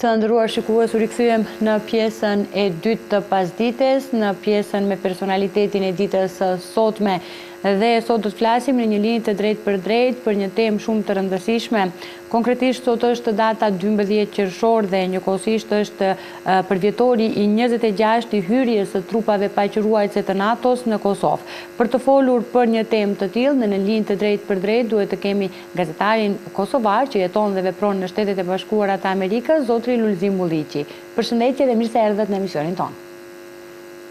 Të nderuar shikues, u rikthyem në pjesën e dytë të pasdites, në pjesën me personalitetin e ditës sotme. Dhe sot do të flasim në një linjë të drejtë për drejtë për një temë shumë të rëndësishme. Konkretisht sot është data 12 qershor dhe njëkohësisht është përvjetori i 26 i hyrjes së trupave paqëruajtëse të NATO-s në Kosovë. Për të folur për një temë të tillë në linjë të drejtë për drejtë duhet të kemi gazetarin kosovar që jeton dhe vepron në Shtetet e Bashkuara të Amerikës, zotri Lulzim Ulliqi. Përshëndetje dhe mirë se erdhët në emisionin tonë.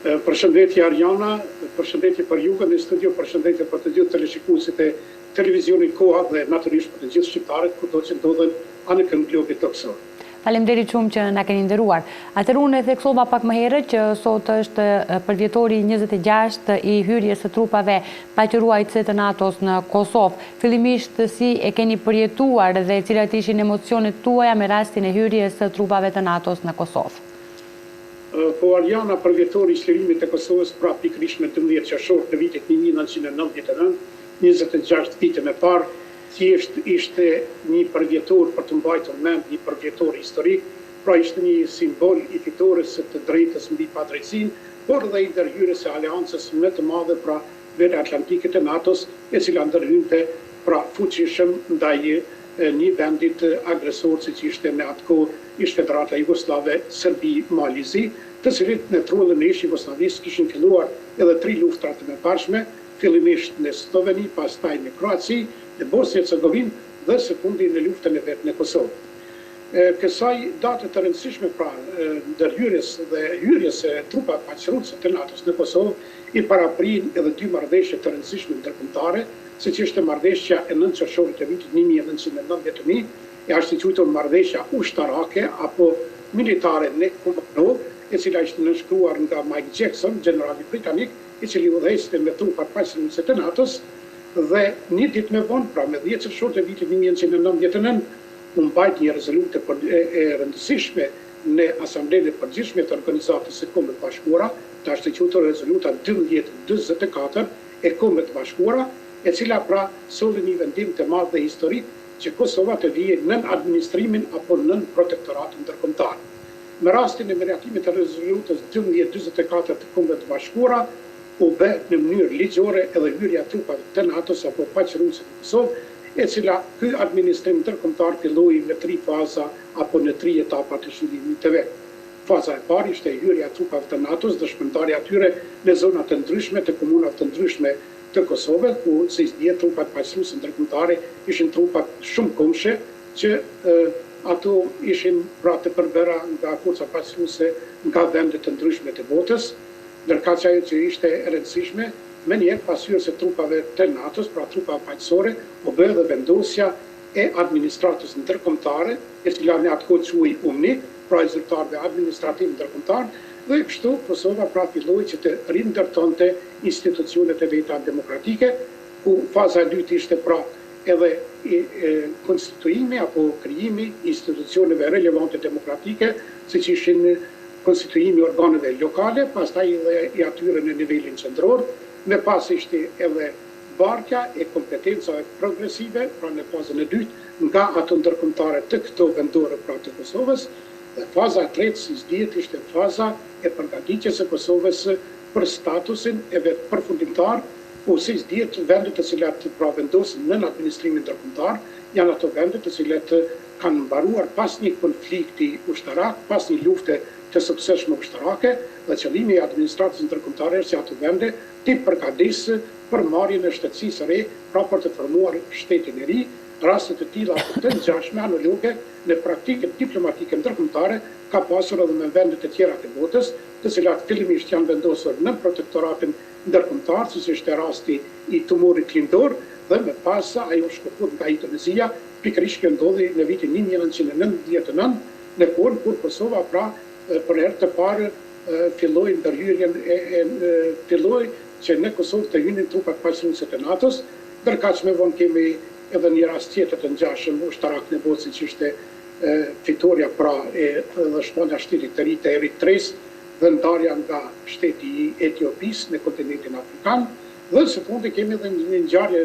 Përshëndetje Arjana, përshëndetje për juve në studio, përshëndetje për të gjithë teleshikuesit e televizionit Koha dhe natyrisht për të gjithë shqiptarët kudo që ndodhen anë kënd globit toksor. Faleminderit shumë që na keni nderuar. Atëherë unë e theksova pak më herët që sot është përvjetori 26 i hyrjes së trupave paqëruajtëse të NATO-s në Kosovë. Fillimisht si e keni përjetuar dhe cilat ishin emocionet tuaja me rastin e hyrjes së trupave të NATO-s në Kosovë? Po Arjana, përvjetori i çlirimit të Kosovës pra pikërisht në 12 qershor të vitit 1999, 26 vitën e parë, thjesht ishte një përvjetor për të mbajtur mend, një përvjetor historik, pra ishte një simbol i fitores së të drejtës mbi padrejtësinë, por dhe i ndërhyrjes së aleancës më të madhe pra veri atlantike të NATO-s, e cila ndërhynte pra fuqishëm ndaj një vendit agresor siç ishte në atë kohë ishte Federata Jugoslave Serbi-Malizi, të cilit në trullën e ish Jugosllavisë kishin filluar edhe 3 luftra të mëparshme, fillimisht në Sloveni, pastaj në Kroaci, në Bosnjë-Hercegovinë dhe së fundi në luftën e vet në Kosovë. Kësaj date të rëndësishme pra ndërhyrjes dhe hyrjes së trupave paqëruese të NATO-s në Kosovë i paraprin edhe 2 marrëveshje të rëndësishme ndërkombëtare, siç ishte marrëveshja e 9 qershorit të vitit 1991, e është i quajtur marrëveshja ushtarake apo militare në Kubanov, e cila ishte nënshkruar nga Mike Jackson, generali britanik, i cili udhëhecte me trupat paqëruese të NATO-s, dhe një ditë më vonë, pra me 10 qershor të vitit 1999, u mbajt një rezolutë e rëndësishme në Asamblenë e Përgjithshme të Organizatës së Kombeve të Bashkuara, ta është e quajtur rezoluta 1244 e Kombeve të Bashkuara, e cila pra solli një vendim të madh dhe historik që Kosova të vijë nën administrimin apo nën protektoratin ndërkombëtar. Me rastin e miratimit të rezolutës 1244 të Kombeve të Bashkuara, u bë në mënyrë ligjore edhe hyrja e trupave të NATO-s apo paqëruese në Kosovë, e cila ky administrim ndërkombëtar filloi në 3 faza apo në 3 etapa të zhvillimit të vet. Faza e parë ishte hyrja e trupave të NATO-s dhe shpërndarja atyre në zona të ndryshme të komunave të ndryshme të Kosovës, ku si dihet trupat paqëruese ndërkombëtare ishin trupat shumë komshe që ato ishin pra të përbëra nga forca paqëruese nga vende të ndryshme të botës, ndërka që ajo që ishte e rëndësishme, me njerë pas hyrjes së trupave të NATO-s, pra trupave paqësore, u bë edhe vendosja e administratës ndërkombëtare, e cila në atë kohë quhej UNMIK, pra e zyrtarëve administrativ ndërkombëtar, dhe kështu Kosova pra filloi që të rindërtonte institucionet e veta demokratike, ku faza e dytë ishte pra edhe konstituimi apo krijimi institucioneve relevante demokratike, siç ishin konstituimi organeve lokale, pastaj edhe i atyre në nivelin qendror, me pas ishte edhe barkja e kompetencave progresive, pra në fazën e dytë nga ato ndërkombëtare të këto vendore pra të Kosovës, dhe faza e tretë, si dihet, ishte faza e përgatitjes së Kosovës për statusin e vet përfundimtar, ku si dihet vendet të cilat pra vendosen në administrimin ndërkombëtar janë ato vende të cilat kanë mbaruar pas një konflikti ushtarak, pas një lufte të suksesshme ushtarake, dhe qëllimi i administratës ndërkombëtare është që ato vende të përgatisë për marrjen e shtetësisë së re, pra për të formuar shtetin e ri. Raste të tilla të ngjashme analoge në praktikën diplomatike ndërkombëtare ka pasur edhe me vende të tjera të botës, të cilat fillimisht janë vendosur në protektoratin ndërkombëtar, siç ishte rasti i Tumurit Lindor, dhe më pas ajo shkëput nga Indonezia, pikërisht që ndodhi në vitin 1999, në kohën kur Kosova pra për herë të parë filloi ndërhyrjen filloi që në Kosovë të hynin trupat paqëruese të NATO-s, ndërkaq më vonë kemi edhe një rast tjetër të ngjashëm ushtarak në botë, siç ishte fitoria pra e shpallja shtetit të ri të Eritreas dhe ndarja nga shteti i Etiopisë në kontinentin afrikan, dhe së fundi kemi edhe një ngjarje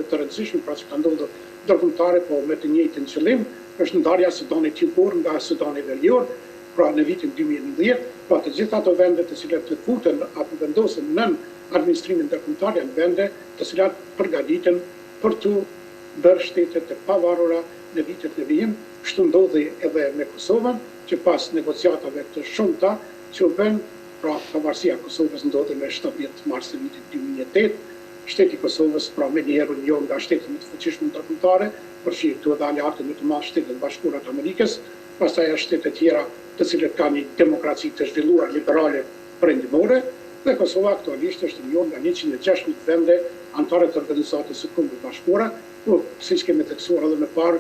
të rëndësishme pra që ka ndodhur ndërkombëtare, po me të njëjtin qëllim, është ndarja Sudanit Jugur nga Sudani Verior, pra në vitin 2011, pra të gjitha ato vende të cilat të futen apo vendosen nën administrimin ndërkombëtar janë vende të cilat përgatiten për të bërë shtetet të pavarura në vitet në vijim. Kështu ndodhi edhe me Kosovën, që pas negociatave të shumta që u bën, pra pavarësia e Kosovës ndodhi me 17 mars të vitit 2008, shteti i Kosovës pra me njerë një nga shtetet më të fuqishme ndërkombëtare, përfshi këtu edhe aleatët më të madh Shtetet e Bashkuara të Amerikës, pastaj shtete tjera të cilët kanë një demokraci të zhvilluar liberale perëndimore, dhe Kosova aktualisht është një nga 116 vende anëtare të Organizatës së Kombeve të Bashkuara, ku siç kemi theksuar edhe më parë,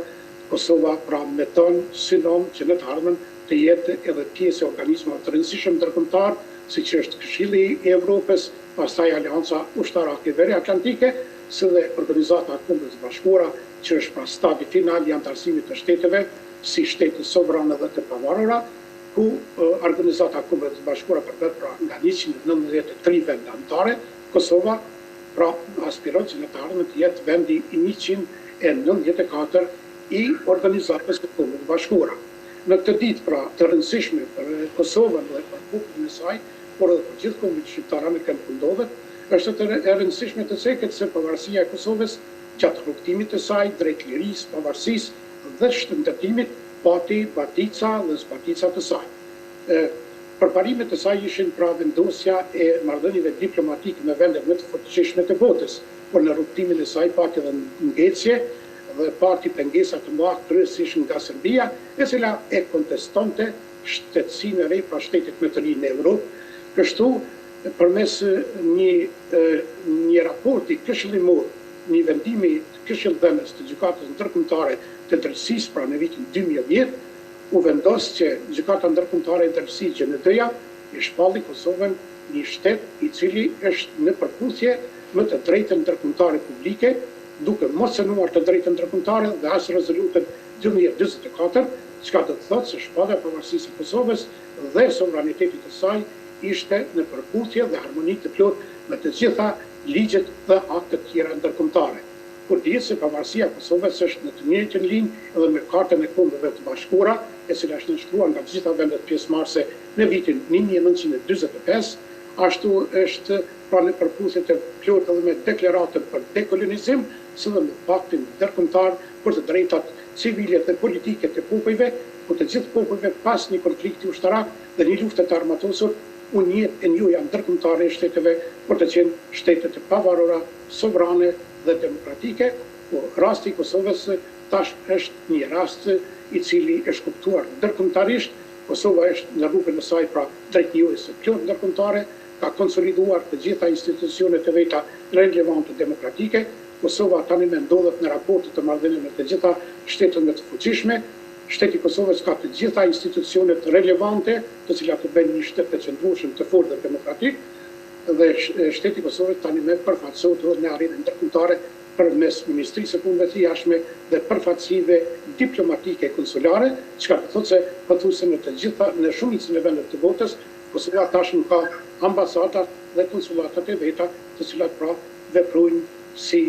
Kosova pra meton synon që në të ardhmen të jetë edhe pjesë e organizmave të rëndësishëm ndërkombëtar, siç është Këshilli i Evropës, pastaj Aleanca Ushtarake Veriatlantike, së dhe Organizata e Kombeve të Bashkuara, që është pra stadi final i antarësimit të shteteve si shtete sovrane dhe të pavarura, ku Organizata e Kombeve të Bashkuara përket pra nga 193 vende anëtare, Kosova pra aspiron që në të ardhmen të jetë vendi i 194 i Organizatës së Kombeve të Bashkuara. Në këtë ditë pra të rëndësishme për Kosovën dhe për popullin e saj, por edhe për gjithë kombëtarët shqiptarë në kënd ku ndodhet, është e rëndësishme të ceket se pavarësia e Kosovës gjatë rrugtimit të saj drejt lirisë, pavarësisë dhe shëndetimit pati batica dhe zbatica të saj. Përparimet e saj ishin pra vendosja e marrëdhënieve diplomatike me vendet më të fuqishme të botës, por në rrugtimin e saj pati edhe ngecje dhe pati pengesa të mëdha kryesisht nga Serbia, e cila e kontestonte shtetësinë e re pra shtetet më të ri në Evropë. Kështu përmes një raporti këshillimor, një vendimi të këshillëdhënës të gjykatës ndërkombëtare të drejtësisë pra në vitin 2010, u vendos që gjykata ndërkombëtare e drejtësisë GND-ja i shpalli Kosovën një shtet i cili është në përputhje me të drejtën ndërkombëtare publike, duke mos cënuar të drejtën ndërkombëtare dhe as rezolutën 2024, çka do të thotë se shpallja e pavarësisë së Kosovës dhe sovranitetit të saj ishte në përputhje dhe harmoni të plotë me të gjitha ligjet dhe aktet tjera ndërkombëtare. Kur dihet se pavarësia e Kosovës është në të njëjtën linjë edhe me Kartën e Kombeve të Bashkuara, e cila është nënshtruar nga të gjitha vendet pjesëmarrëse në vitin 1945, ashtu është pra në përputhje të plotë edhe me deklaratën për dekolonizim, si dhe me paktin ndërkombëtar për të drejtat civile dhe politike të popujve, ku të gjithë popujve pas një konflikti ushtarak dhe një lufte të armatosur, u njihet e njohja ndërkombëtare e shteteve për të qenë shtete të pavarura, sovrane dhe demokratike, po rasti i Kosovës tash është një rast i cili është kuptuar ndërkombëtarisht. Kosova është në rrugën e saj pra drejt njohjes së plotë ndërkombëtare, ka konsoliduar të gjitha institucionet e veta relevante demokratike. Kosova tani ndodhet në raporte të marrëdhënie me të gjitha shtetet më të fuqishme. Shteti i Kosovës ka të gjitha institucionet relevante, të cilat të bëjnë një shtet të qëndrueshëm, të fortë dhe demokratik, dhe shteti i Kosovës tani përfaqësohet në arenën ndërkombëtare përmes Ministrisë së Punëve të Jashtme dhe përfaqësive diplomatike e konsulare, çka do të thotë se pothuajse në të gjitha në shumicën e vendeve të botës, Kosova tashmë ka ambasadat dhe konsulatat e veta, të cilat pra veprojnë si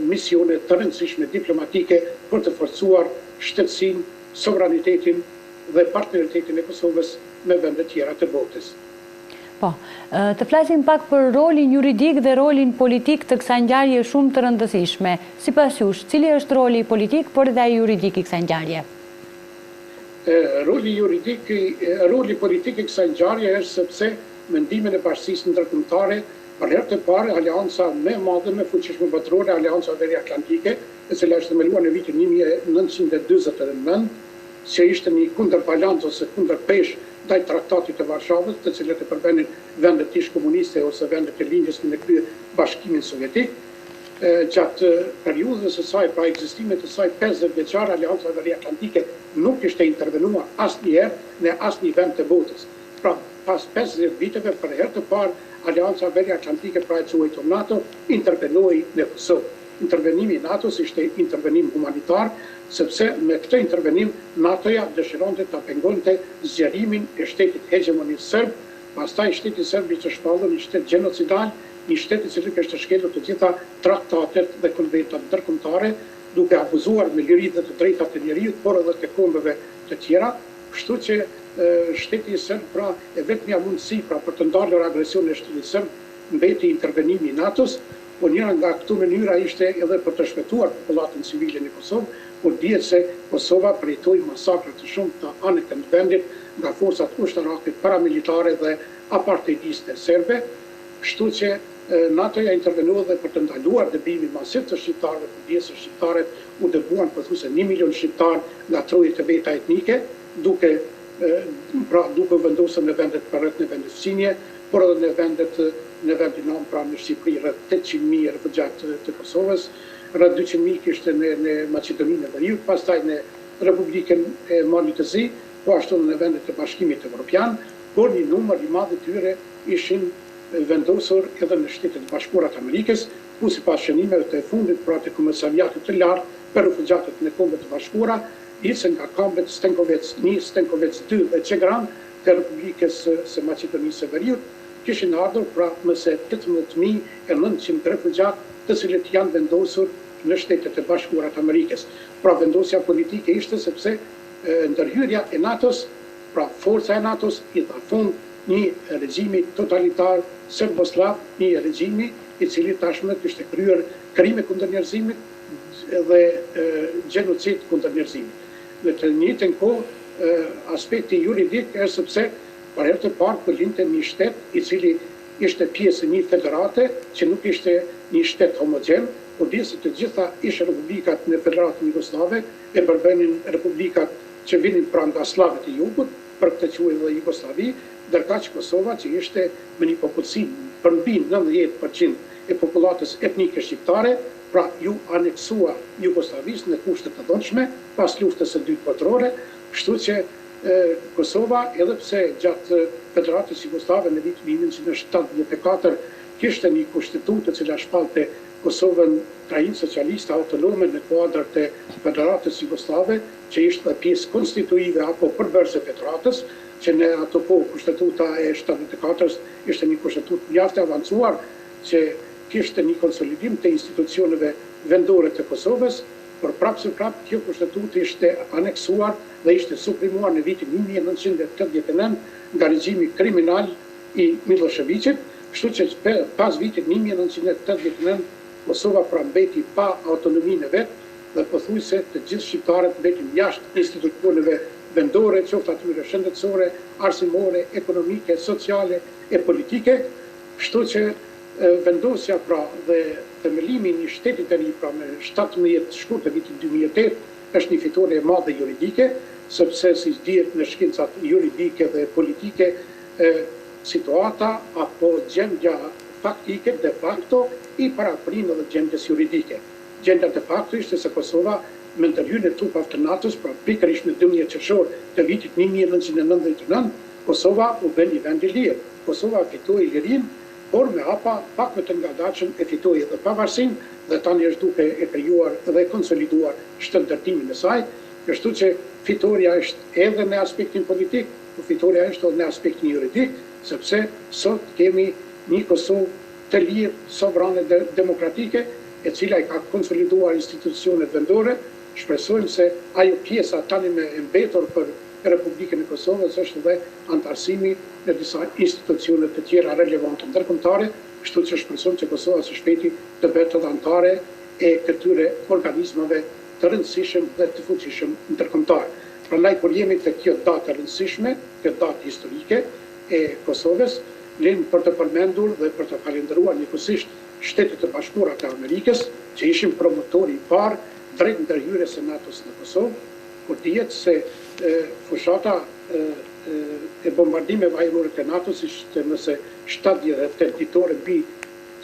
misione të rëndësishme diplomatike për të forcuar shtetësinë, sovranitetin dhe partneritetin e Kosovës me vende tjera të botës. Po, të flasim pak për rolin juridik dhe rolin politik të kësaj ngjarje shumë të rëndësishme. Sipas jush, cili është roli politik por dhe juridik i kësaj ngjarje? Roli politik i kësaj ngjarje është sepse mendimin e bashkisë ndërkombëtare për herë të parë aleanca më e madhe me fuqishme botërore, Aleanca Veriatlantike, e cila është themeluar në vitin 1949, që ishte një kundërbalancë ose kundërpesh ndaj Traktatit të Varshavës, të cilët e përmendin vendet ish komuniste ose vendet e lindjes në krye Bashkimin Sovjetik. Gjatë periudhës së saj, pra ekzistimit të saj 50 vjeçare, Aleanca Veriatlantike nuk ishte intervenuar asnjëherë në asnjë vend të botës. Pra, pas 50 viteve për herë të parë, Aleanca Veriatlantike, pra e quajtur NATO, intervenoi në Kosovë. Intervenimi i NATO-s ishte intervenim humanitar, sepse me këtë intervenim NATO-ja dëshironte ta pengonte zgjerimin e shtetit hegemonist serb, pastaj shteti serb i shpallur një shtet gjenocidal, një shtet i cili kishte shkelur të gjitha traktatet dhe konventat ndërkombëtare duke abuzuar me liritë dhe të drejtat e njerëzit, por edhe të kombeve të tjera, kështu që shteti serb pra e vetmja mundësi pra për të ndalur agresionin e shtetit serb mbeti intervenimi i NATO-s, por njëra nga këto mënyra ishte edhe për të shpëtuar popullatën civile në Kosovë, por dihet se Kosova përjetoi masakra të shumta të anët të vendit nga forcat ushtarake, paramilitare dhe apartheidiste serbe, kështu që NATO-ja intervenua dhe për të ndaluar dëbimin masiv të shqiptarëve, për pjesë shqiptarët u dëbuan pothuajse 1 milion shqiptar nga trojet e veta etnike, duke vendosur në vendet përreth në vendet Sinje, por edhe në vendin nom pra në Shqipëri rreth 800.000 refugjatë të Kosovës, rreth 200.000 kishte në Maqedoninë e Veriut, pastaj në Republikën e Malit të Zi, po ashtu në vendet të Bashkimit Evropian, por një numër i madh i tyre ishin vendosur edhe në Shtetet e Bashkuara të Amerikës, ku sipas shënimeve të fundit pra të Komisariatit të Lartë për Refugjatët në Kombet e Bashkuara, isën nga kambet Stenkovec 1, Stenkovec 2 dhe Çegran të Republikës së Maqedonisë së Veriut, kishin ardhur pra mëse 18.900 refugjatë të cilët janë vendosur në Shtetet e Bashkuara të Amerikës. Pra vendosja politike ishte sepse ndërhyrja e NATO-s, pra forca e NATO-s i dha fund një regjimi totalitar serboslav, një regjimi i cili tashmë kishte kryer krime kundër njerëzimit dhe gjenocid kundër njerëzimit. Në të njëjtën kohë aspekti juridik është sepse për herë të parë përlinte një shtet i cili ishte pjesë e një federate që nuk ishte një shtet homogjen, por dihet se të gjitha ishin republikat në Federatën Jugoslave e përbënin republikat që vinin pranë nga slavët e jugut, për këtë quhet edhe Jugosllavi, ndërkaq Kosova që ishte me një popullsi përmbi 90% e popullatës etnike shqiptare, pra ju aneksua Jugosllavisë në kushte të dhunshme pas luftës së dytë botërore, kështu që Kosova, edhe pse gjatë Federatës Jugoslave në vitin 1974 kishte një kushtetutë e cila shpallte Kosovën krajin socialiste autonome në kuadrat e Federatës Jugoslave, që ishte pjesë konstituive apo përbërëse Federatës, që në ato kohë kushtetuta e 74-s ishte një kushtetutë mjaft e avancuar që kishte një konsolidim të institucioneve vendore të Kosovës, por prapë kjo kushtetutë ishte aneksuar dhe ishte suprimuar në vitin 1989 nga regjimi kriminal i Miloševićit, kështu që pas vitit 1989 Kosova pra mbeti pa autonominë e vet dhe pothuajse të gjithë shqiptarët mbetin jashtë institucioneve vendore, qoftë atyre shëndetësore, arsimore, ekonomike, sociale e politike, kështu që vendosja pra dhe themelimi një shteti të ri pra me 17 shkurt të vitit 2008 është një fitore e madhe juridike, sepse si dihet në shkencat juridike dhe politike, situata apo gjendja faktike de facto i paraprin edhe gjendjes juridike. Gjendja de facto ishte se Kosova me ndërhyrjen e trupave të NATO-s, pra pikërisht në 12 qershor të vitit 1999, Kosova u bë një vend i lirë. Kosova fitoi lirinë, por me hapa pak më të ngadalshëm e fitoi edhe pavarësinë dhe tani është duke e krijuar dhe konsoliduar shëndërtimin e saj, kështu që fitoria është edhe në aspektin politik, por fitoria është edhe në aspektin juridik, sepse sot kemi një Kosovë të lirë, sovrane dhe demokratike, e cila i ka konsoliduar institucionet vendore. Shpresojmë se ajo pjesa tani me mbetur për Republikën e Kosovës është dhe antarësimi në disa institucione të tjera relevante ndërkombëtare, kështu që shpresojmë që Kosova së shpejti të bëhet edhe anëtare e këtyre organizmave të rëndësishëm dhe të fuqishëm ndërkombëtar. Prandaj kur jemi te kjo datë e rëndësishme, kjo datë historike e Kosovës, lejmë për të përmendur dhe për të falendëruar njëkohësisht Shtetet e Bashkuara të Amerikës, që ishin promotori i parë drejt ndërhyrjes së NATO-s në Kosovë, kur dihet se fushata e bombardimeve ajrore të NATO-s ishte nëse 78 ditore mbi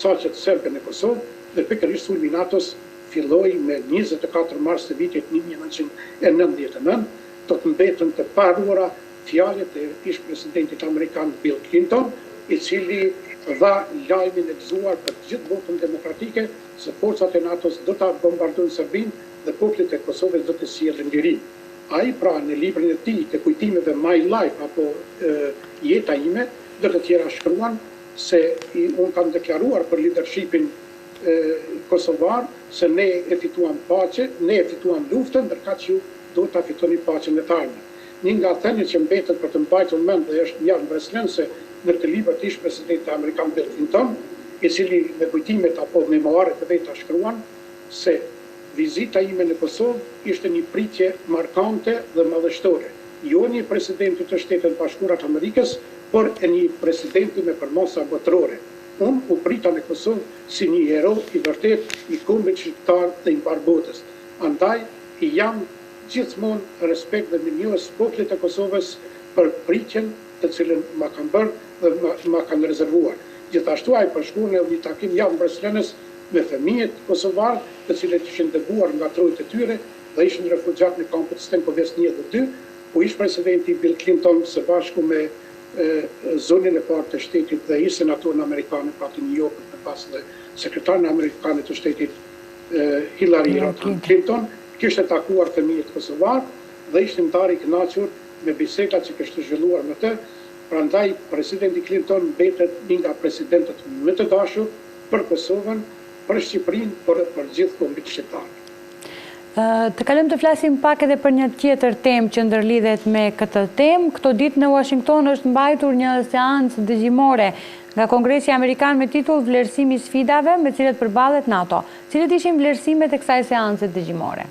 caqet serbe në Kosovë dhe pikërisht sulmi i NATO-s filloi me 24 mars të vitit 1999, do të mbetën të paruara fjalët e ish presidentit amerikan Bill Clinton, i cili dha lajmin e gëzuar për të gjithë botën demokratike se forcat e NATO-s do ta bombardojnë Serbinë dhe popullit e Kosovës do të sjellin lirinë. Ai pra në librin e tij të kujtimeve My Life apo jeta ime, dhe të tjera shkruan se unë kam deklaruar për leadershipin kosovar se ne e fituam paqe, ne e fituam luftën, ndërka që ju do të fitoni paqen e tarme. Një nga thënjët që mbetet për të mbajtur mend dhe është jashtë mbreslense në të libër ish presidenti amerikan Bill Clinton, i cili me kujtimet apo memoaret e veta shkruan se vizita ime në Kosovë ishte një pritje markante dhe madhështore. Jo një presidenti të Shtetit Bashkuar të Amerikës, por e një presidenti me përmosa botërore. Unë u prita në Kosovë si një hero i vërtet i kombit shqiptar dhe i mbar botës. Andaj i jam gjithmonë respekt dhe mirënjohës popullit të Kosovës për pritjen të cilën ma kanë bërë dhe ma kanë rezervuar. Gjithashtu ai përshkruan edhe një takim javë mbreslenës me fëmijët kosovar, të cilët ishin dëbuar nga trojtë e tyre dhe ishin refugjat në kampet Stenkovec 1 dhe 2, ku ish presidenti Bill Clinton së bashku me zonin e parë të shtetit dhe ish senatorën amerikane pati New York në pas dhe sekretarën amerikane të shtetit Hillary Clinton, kishte takuar fëmijët kosovar dhe ishte ndar i kënaqur me bisedat që kishte zhvilluar me të. Prandaj presidenti Clinton mbetet një nga presidentët më të dashur për Kosovën, për Shqipërinë, për gjithë kombit shqiptar. Të kalojmë të flasim pak edhe për një tjetër temë që ndërlidhet me këtë temë. Këto ditë në Washington është mbajtur një seancë dëgjimore nga Kongresi Amerikan me titull Vlerësimi i sfidave me cilat përballet NATO. Cilat ishin vlerësimet e kësaj seance dëgjimore?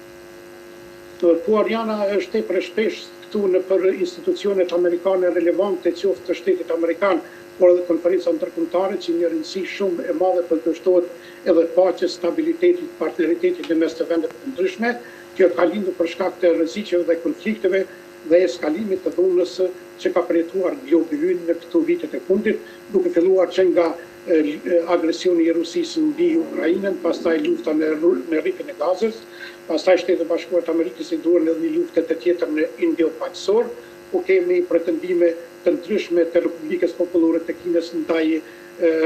Po Ariana, është tepër e shpesh këtu në për institucionet amerikane relevante qoftë të Shtetit Amerikan, por edhe konferenca ndërkombëtare që një rëndësi shumë e madhe përkushtohet edhe paqes, stabilitetit, partneritetit në mes të vendeve të ndryshme. Kjo ka lindur për shkak të rrezikeve dhe konflikteve dhe eskalimit të dhunës që ka përjetuar globi ynë në këto vitet e fundit, duke filluar që nga agresioni i Rusisë mbi Ukrainën, pastaj lufta në rrjetin e Gazës, pastaj Shtetet Bashkuara të Amerikës i duan edhe një luftë të tjetër në Indo-Paqësor, ku kemi pretendime të ndryshme të Republikës Popullore të Kinës ndaj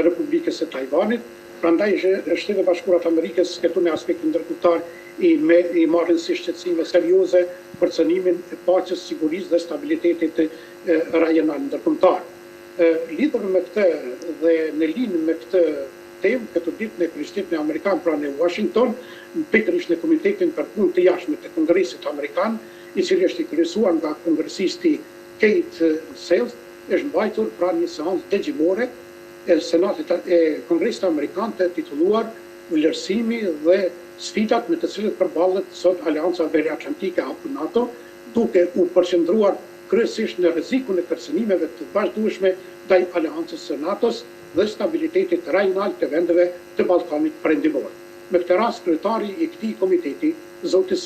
Republikës së Tajvanit. Prandaj Shtetet Bashkuara të Amerikës këtu në aspektin ndërkombëtar i marrin si shqetësime serioze për cënimin e paqes, sigurisë dhe stabilitetit rajonal ndërkombëtar. Lidhur me këtë dhe në linjë me këtë temë, këtë ditë në Krishterët Amerikan pra në Washington, pikërisht në Komitetin për Punë të Jashtme të Kongresit Amerikan, i cili është i kryesuar nga kongresisti Kate Self, është mbajtur pra një seancë dëgjimore e Senatit e Kongresit Amerikan të titulluar Vlerësimi dhe sfidat me të cilët përballet sot Aleanca Veriatlantike apo NATO, duke u përqendruar kryesisht në rrezikun e kërcënimeve të vazhdueshme ndaj Aleancës së NATO-s dhe stabilitetit rajonal të vendeve të Ballkanit Perëndimor. Me këtë rast, kryetari i këtij komiteti, zoti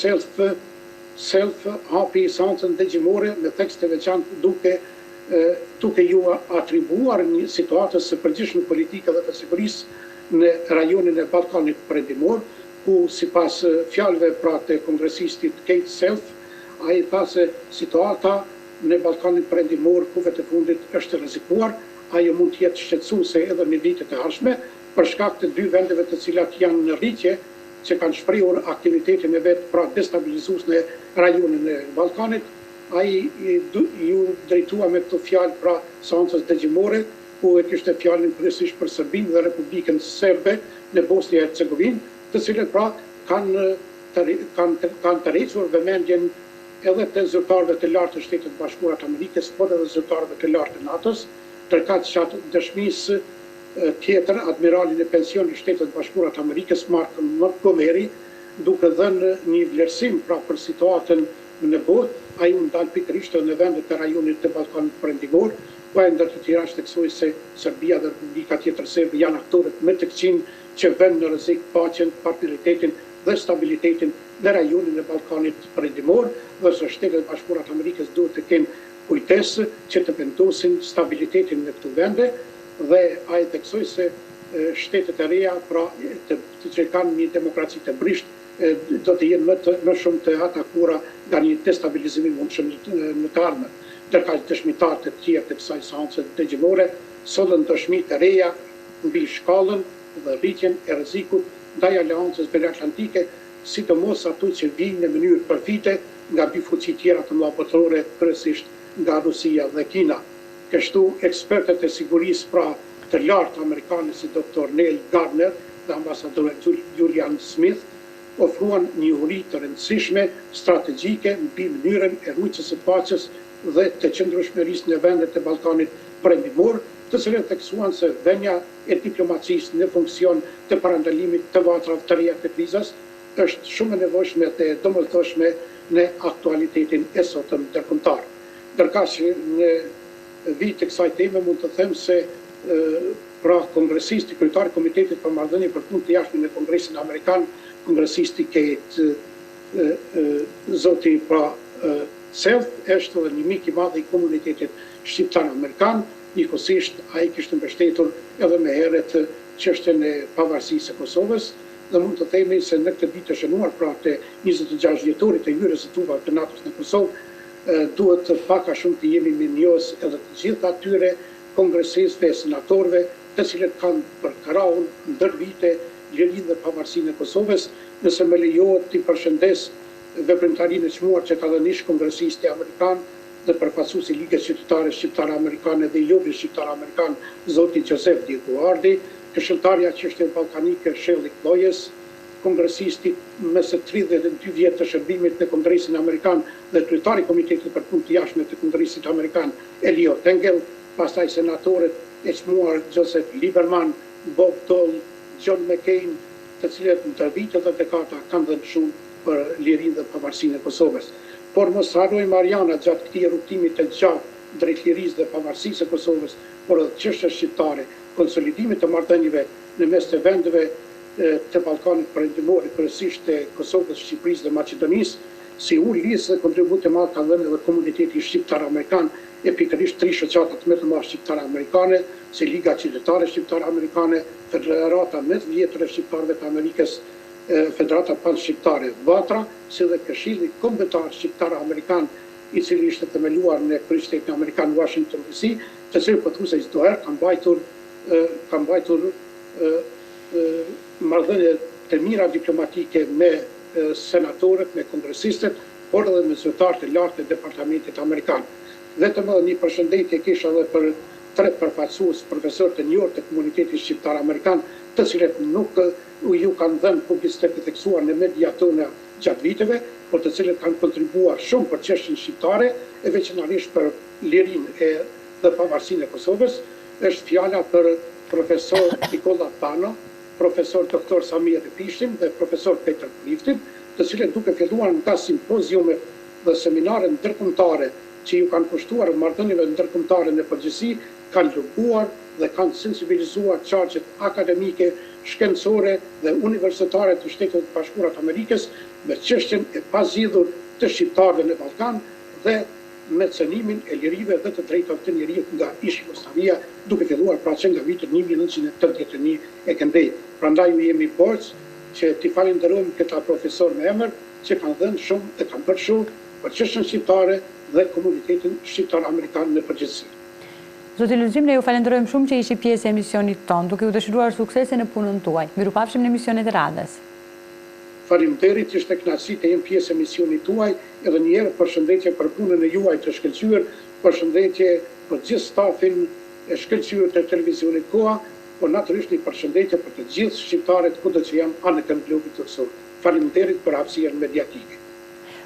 Self hapi seancën dëgjimore me tekst të veçantë duke ju atribuar një situatës së përgjithshme politike dhe të sigurisë në rajonin e Ballkanit Perëndimor, ku sipas fjalëve pra të kongresistit Kate Self, ai tha se situata në Ballkanin Perëndimor kuve të fundit është rrezikuar, ajo mund të jetë shqetësuese edhe në vitet e ardhshme për shkak të dy vendeve të cilat janë në rritje, që kanë shprehur aktivitetin e vet pra destabilizues në rajonin e Ballkanit. Ai ju drejtua me këto fjalë pra seancës dëgjimore, ku e kishte fjalën kryesisht për Serbinë dhe Republikën Serbe në Bosnjë e Hercegovinë, të cilët pra kanë tërhequr vëmendjen edhe të zyrtarëve të lartë të Shtetit Bashkuar të Amerikës, por edhe zyrtarëve të lartë të NATO-s, tërkaq qatë dëshmisë tjetër, admiralin e pensionit Shtetet Bashkuara të Amerikës, Mark Montgomery, duke dhënë një vlerësim pra për situatën në botë, ai u ndal pikërisht në vendet të rajonit të Ballkanit Perëndimor, ku ndër të tjera theksoi se Serbia dhe Republika Tjetër Serbe janë aktorët më të këqij që vënë në rrezik paqen, partneritetin dhe stabilitetin në rajonin e Ballkanit Perëndimor, dhe se Shtetet Bashkuara të Amerikës duhet të kenë kujdes që të vendosin stabilitetin në këto vende, dhe ai theksoi se shtetet e reja pra që kanë një demokraci të brisht do të jenë më shumë të atakuara nga një destabilizim i mundshëm në të ardhmen. Ndërka dëshmitarët e tjerë të kësaj seance dëgjimore sollën dëshmi të reja mbi shkallën dhe rritjen e rrezikut ndaj Aleancës Veriatlantike, sidomos ato që vijnë në mënyrë përfite nga dy fuqi tjera të mëdha botërore, kryesisht nga Rusia dhe Kina. Kështu, ekspertët e sigurisë pra të lartë amerikanë si Dr. Neil Gardner dhe ambasadore Julian Smith ofruan një uri të rëndësishme strategjike mbi mënyrën e rujtjes së paqes dhe të qëndrueshmërisë në vendet e Ballkanit Perëndimor, të cilët theksuan se vënia e diplomacisë në funksion të parandalimit të vatrave të reja të krizës është shumë e nevojshme dhe domosdoshme në aktualitetin e sotëm ndërkombëtar. Ndërkaq që në vit të kësaj teme mund të them se pra kongresisti, kryetari i Komitetit për Marrëdhënie për Punë të Jashtme në Kongresin Amerikan, kongresisti zoti Self është edhe një mik i madh i komunitetit shqiptar amerikan, njëkohësisht ai kishte mbështetur edhe më herët çështjen e pavarësisë së Kosovës dhe mund të themi se në këtë ditë të shënuar pra të 26 vjetorit të hyrjes së trupa të NATO-s në Kosovë, duhet pak a shumë të jemi mirënjohës edhe të gjithë atyre kongresistëve, senatorëve, të cilët kanë përkrahur ndër vite lirinë dhe pavarësinë e Kosovës. Nëse më lejohet të përshëndes veprimtarinë e çmuar që ka dhënë ish kongresisti amerikan dhe përfaqësuesi i Ligës Qytetare Shqiptare Amerikane dhe i Lobit Shqiptar Amerikan, zoti Joseph Dieguardi, këshilltarja çështjeve ballkanike Shelly Klojes, kongresisti me së 32 vjet të shërbimit në Kongresin Amerikan dhe kryetari i Komitetit për Punë të Jashtme të Kongresit Amerikan Eliot Engel, pastaj senatorët e çmuar Joseph Lieberman, Bob Dole, John McCain, të cilët në vitet dhe dekada kanë dhënë shumë për lirinë dhe pavarësinë e Kosovës. Por mos harrojmë Mariana gjatë këtij rrugtimi të gjatë drejt lirisë dhe pavarësisë së Kosovës, por edhe çështjes shqiptare, konsolidimit të marrëdhënieve në mes të vendeve të Ballkanit Perëndimor, kryesisht të Kosovës, Shqipërisë dhe Maqedonisë, si ulërisë dhe kontribut të madh ka dhënë edhe komuniteti shqiptar amerikan, e pikërisht 3 shoqata më të mëdha shqiptare amerikane, si Liga Qytetare Shqiptare Amerikane, Federata më e vjetër e shqiptarëve të Amerikës, Federata Panshqiptare Vatra, si dhe Këshilli Kombëtar Shqiptar Amerikan, i cili ishte themeluar në Kryeqytetin Amerikan Washington DC, të cilët pothuajse çdo herë kanë mbajtur marrëdhënie të mira diplomatike me senatorët, me kongresistët, por edhe me zyrtarët e lartë të Departamentit Amerikan. Vetëm edhe një përshëndetje kisha edhe për 3 përfaqësues profesorë të njohur të komunitetit shqiptar amerikan, të cilët nuk ju kanë dhënë publicitet të theksuar në media tona gjatë viteve, por të cilët kanë kontribuar shumë për çështjen shqiptare, e veçanërisht për lirinë dhe pavarësinë e Kosovës. Është fjala për profesor Nikola Pano, profesor doktor Samir Pishtin dhe profesor Petr Priftin, të cilët duke filluar nga simpoziumet dhe seminare ndërkombëtare që ju kanë kushtuar marrëdhënieve ndërkombëtare në përgjithësi, kanë lëbuar dhe kanë sensibilizuar qarqet akademike, shkencore dhe universitare të Shtetit të Bashkuara të Amerikës me çështjen e pazgjidhur të shqiptarëve në Ballkan dhe me cënimin e lirive dhe të drejtave të njerëzit nga ish Jugosllavia, duke filluar pra që nga viti 1981 e këndej. Prandaj ju jemi borxh që t'i falenderojmë këta profesor me emër që kanë dhënë shumë dhe kanë bërë shumë për çështjen shqiptare dhe komunitetin shqiptar amerikan në përgjithësi. Zoti Lulzim, ne ju falenderojmë shumë që ishi pjesë e emisionit tonë, duke ju dëshiruar suksese në punën tuaj. Mirupafshim në emisionet e radhës. Faleminderit, ishte kënaqësi të jem pjesë e emisionit tuaj, edhe një herë përshëndetje për punën e juaj të shkëlqyer, përshëndetje për gjithë stafin e shkëlqyer të televizionit Koha, por natyrisht një përshëndetje për të gjithë shqiptarët kudo që janë anë në globin toksor. Faleminderit për hapësirën mediatike.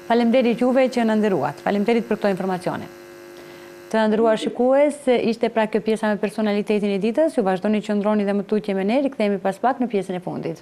Faleminderit juve që na nderuat. Faleminderit për këto informacione. Të nderuar shikues, ishte pra kjo pjesa me personalitetin e ditës. Ju vazhdoni që qëndroni dhe më tutje me ne, rikthehemi pas pak në pjesën e fundit.